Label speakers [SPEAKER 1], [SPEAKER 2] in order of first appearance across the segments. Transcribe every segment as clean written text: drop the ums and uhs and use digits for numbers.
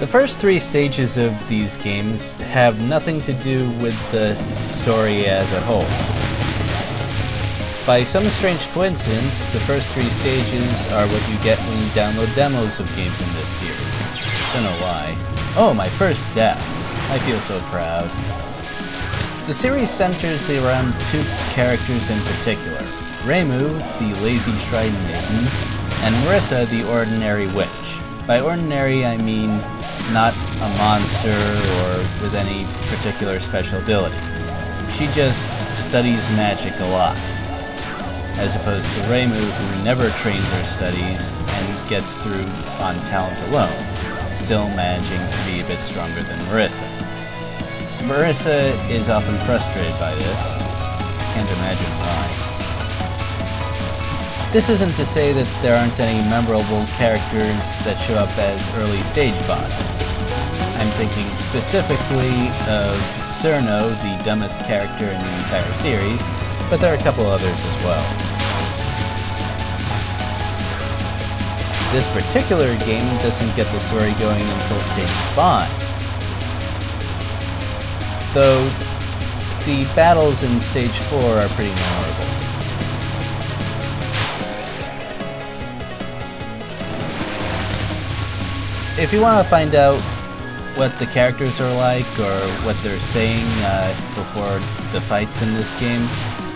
[SPEAKER 1] The first three stages of these games have nothing to do with the story as a whole. By some strange coincidence, the first three stages are what you get when you download demos of games in this series. Don't know why. Oh, my first death. I feel so proud. The series centers around two characters in particular. Reimu, the lazy shrine maiden, and Marissa, the ordinary witch. By ordinary, I mean not a monster or with any particular special ability. She just studies magic a lot, as opposed to Reimu, who never trains or studies and gets through on talent alone, still managing to be a bit stronger than Marissa. Marissa is often frustrated by this. Can't imagine why. This isn't to say that there aren't any memorable characters that show up as early stage bosses. I'm thinking specifically of Cerno, the dumbest character in the entire series, but there are a couple others as well. This particular game doesn't get the story going until stage 5. Though the battles in stage 4 are pretty memorable. If you want to find out what the characters are like or what they're saying before the fights in this game,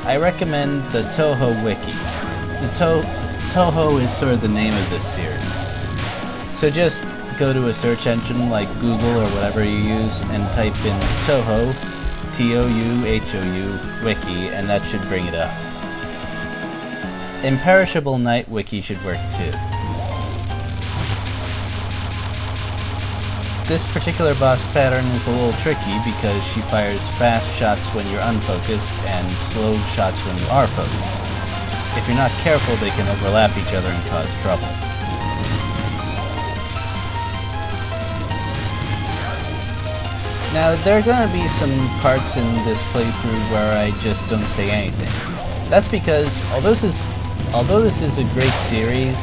[SPEAKER 1] I recommend the Toho Wiki. The Toho is sort of the name of this series. So just go to a search engine like Google or whatever you use and type in Toho, T-O-U-H-O-U, Wiki, and that should bring it up. Imperishable Night Wiki should work too. This particular boss pattern is a little tricky because she fires fast shots when you're unfocused and slow shots when you are focused. If you're not careful, they can overlap each other and cause trouble. Now, there are going to be some parts in this playthrough where I just don't say anything. That's because, although this is a great series,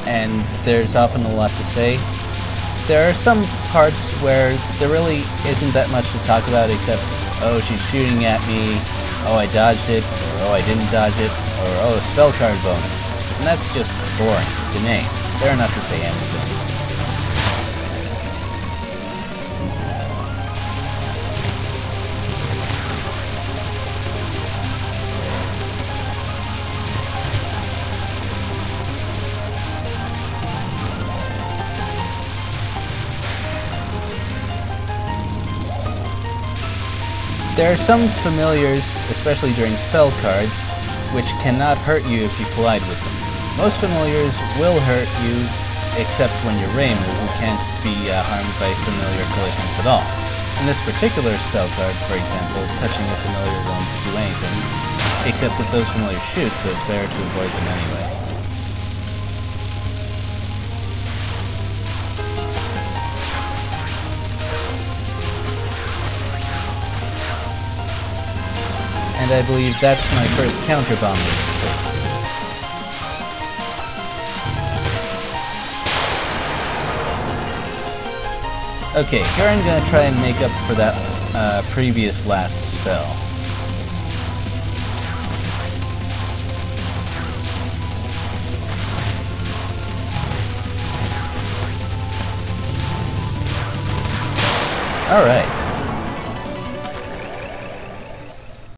[SPEAKER 1] and there's often a lot to say, there are some parts where there really isn't that much to talk about except, oh, she's shooting at me, oh, I dodged it, or oh, I didn't dodge it, or oh, spell card bonus. And that's just boring. It's a name. They're enough to say anything. There are some familiars, especially during spell cards, which cannot hurt you if you collide with them. Most familiars will hurt you, except when you're Reimu, who can't be harmed by familiar collisions at all. In this particular spell card, for example, touching a familiar won't do anything, except that those familiars shoot, so it's better to avoid them anyway. And I believe that's my first counter bomb with this play. Okay, here I'm going to try and make up for that previous last spell. Alright.